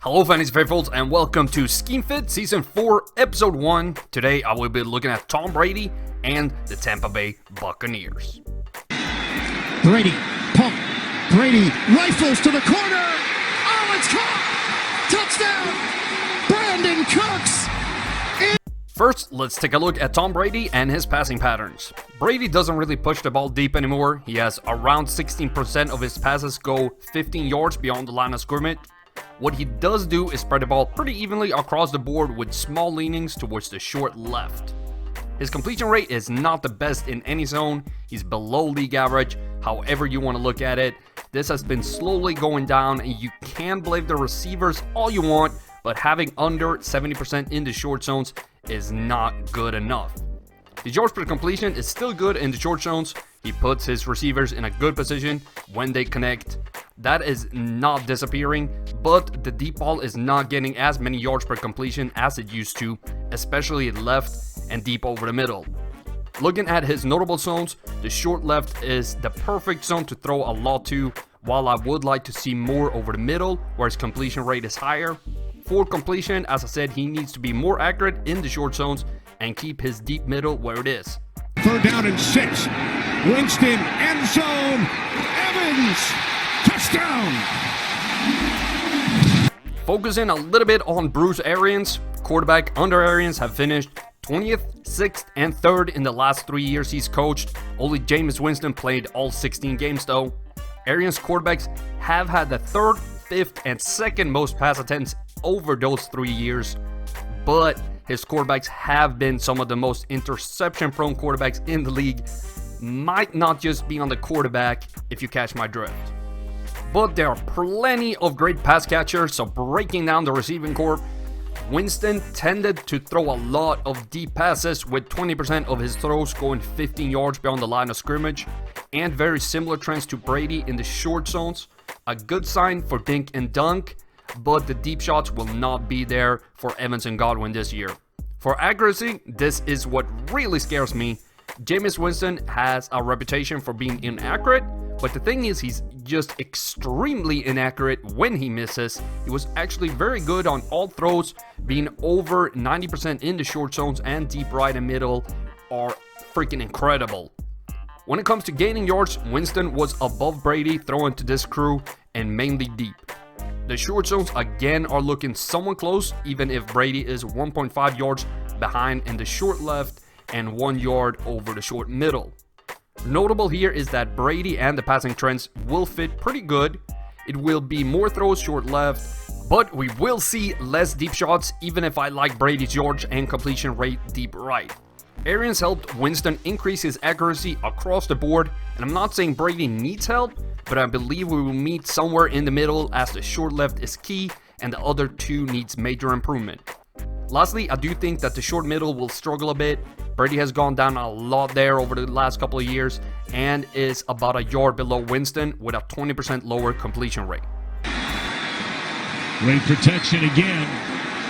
Hello fantasy faithfuls and welcome to Scheme Fit Season 4 Episode 1. Today I will be looking at Tom Brady and the Tampa Bay Buccaneers. Brady, pump, Brady rifles to the corner. Oh, it's caught! Touchdown! Brandon Cooks! First, let's take a look at Tom Brady and his passing patterns. Brady doesn't really push the ball deep anymore. He has around 16% of his passes go 15 yards beyond the line of scrimmage. What he does do is spread the ball pretty evenly across the board with small leanings towards the short left. His completion rate is not the best in any zone. He's below league average, however you want to look at it. This has been slowly going down and you can blame the receivers all you want, but having under 70% in the short zones is not good enough. The yards per completion is still good in the short zones. He puts his receivers in a good position when they connect. That is not disappearing, but the deep ball is not getting as many yards per completion as it used to, especially left and deep over the middle. Looking at his notable zones, the short left is the perfect zone to throw a lot to, while I would like to see more over the middle where his completion rate is higher. For completion, as I said, he needs to be more accurate in the short zones and keep his deep middle where it is. 3rd down and 6. Winston, end zone. Evans, touchdown. Focusing a little bit on Bruce Arians, quarterback under Arians have finished 20th, 6th, and 3rd in the last 3 years he's coached. Only Jameis Winston played all 16 games though. Arians quarterbacks have had the 3rd, 5th, and 2nd most pass attempts over those 3 years, but his quarterbacks have been some of the most interception-prone quarterbacks in the league. Might not just be on the quarterback, if you catch my drift. But there are plenty of great pass catchers, so breaking down the receiving corps, Winston tended to throw a lot of deep passes, with 20% of his throws going 15 yards beyond the line of scrimmage, and very similar trends to Brady in the short zones. A good sign for dink and dunk, but the deep shots will not be there for Evans and Godwin this year. For accuracy, this is what really scares me. Jameis Winston has a reputation for being inaccurate, but the thing is he's just extremely inaccurate when he misses. He was actually very good on all throws, being over 90% in the short zones, and deep right and middle are freaking incredible. When it comes to gaining yards, Winston was above Brady throwing to this crew and mainly deep. The short zones again are looking somewhat close, even if Brady is 1.5 yards behind in the short left and 1 yard over the short middle. Notable here is that Brady and the passing trends will fit pretty good. It will be more throws short left, but we will see less deep shots, even if I like Brady's yards and completion rate deep right. Arians helped Winston increase his accuracy across the board, and I'm not saying Brady needs help, but I believe we will meet somewhere in the middle, as the short left is key and the other two needs major improvement. Lastly, I do think that the short middle will struggle a bit. Brady has gone down a lot there over the last couple of years and is about a yard below Winston with a 20% lower completion rate. Great protection again,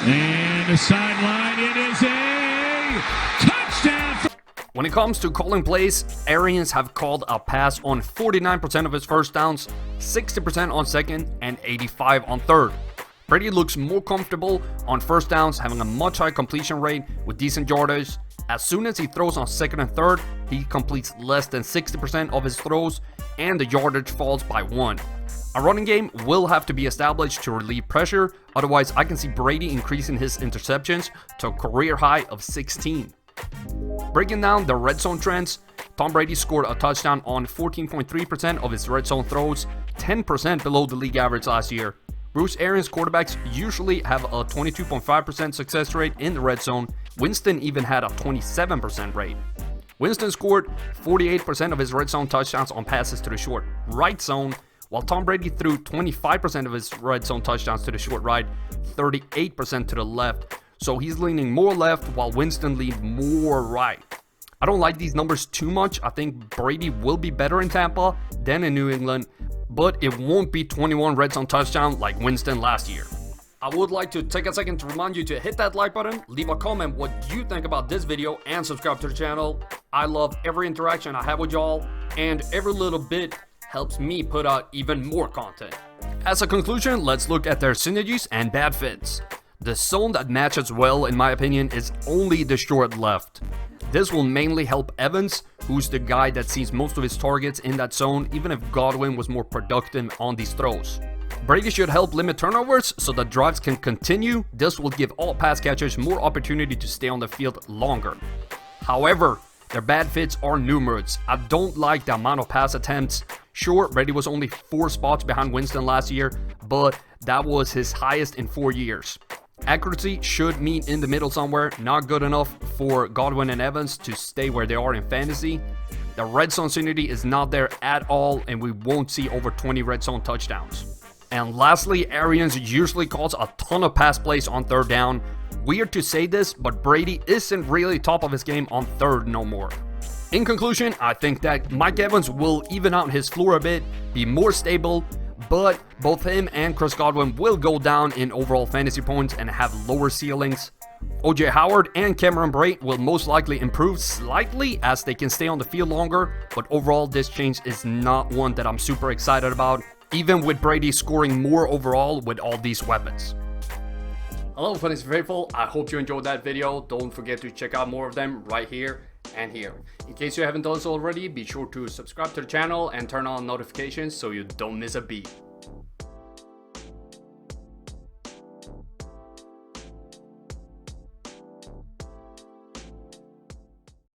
and the sideline, it is a touchdown. When it comes to calling plays, Arians have called a pass on 49% of his first downs, 60% on second, and 85% on third. Brady looks more comfortable on first downs, having a much higher completion rate with decent yardage. As soon as he throws on second and third, he completes less than 60% of his throws, and the yardage falls by 1. A running game will have to be established to relieve pressure, otherwise I can see Brady increasing his interceptions to a career high of 16. Breaking down the red zone trends, Tom Brady scored a touchdown on 14.3% of his red zone throws, 10% below the league average last year. Bruce Arians quarterbacks usually have a 22.5% success rate in the red zone. Winston even had a 27% rate. Winston scored 48% of his red zone touchdowns on passes to the short right zone, while Tom Brady threw 25% of his red zone touchdowns to the short right, 38% to the left. So he's leaning more left while Winston leaned more right. I don't like these numbers too much. I think Brady will be better in Tampa than in New England, but it won't be 21 red zone touchdowns like Winston last year. I would like to take a second to remind you to hit that like button, leave a comment what you think about this video, and subscribe to the channel. I love every interaction I have with y'all, and every little bit helps me put out even more content. As a conclusion, let's look at their synergies and bad fits. The zone that matches well, in my opinion, is only the short left. This will mainly help Evans, who's the guy that sees most of his targets in that zone, even if Godwin was more productive on these throws. Brady should help limit turnovers so that drives can continue. This will give all pass catchers more opportunity to stay on the field longer. However, their bad fits are numerous. I don't like the amount of pass attempts. Sure, Brady was only 4 spots behind Winston last year, but that was his highest in 4 years. Accuracy should meet in the middle somewhere, not good enough for Godwin and Evans to stay where they are in fantasy. The red zone synergy is not there at all, and we won't see over 20 red zone touchdowns. And lastly, Arians usually calls a ton of pass plays on third down. Weird to say this, but Brady isn't really top of his game on third no more. In conclusion, I think that Mike Evans will even out his floor a bit, be more stable, but both him and Chris Godwin will go down in overall fantasy points and have lower ceilings. OJ Howard and Cameron Brate will most likely improve slightly as they can stay on the field longer, but overall this change is not one that I'm super excited about, even with Brady scoring more overall with all these weapons. Hello Fantasy Faithful, I hope you enjoyed that video. Don't forget to check out more of them right here and here. In case you haven't done so already, be sure to subscribe to the channel and turn on notifications so you don't miss a beat.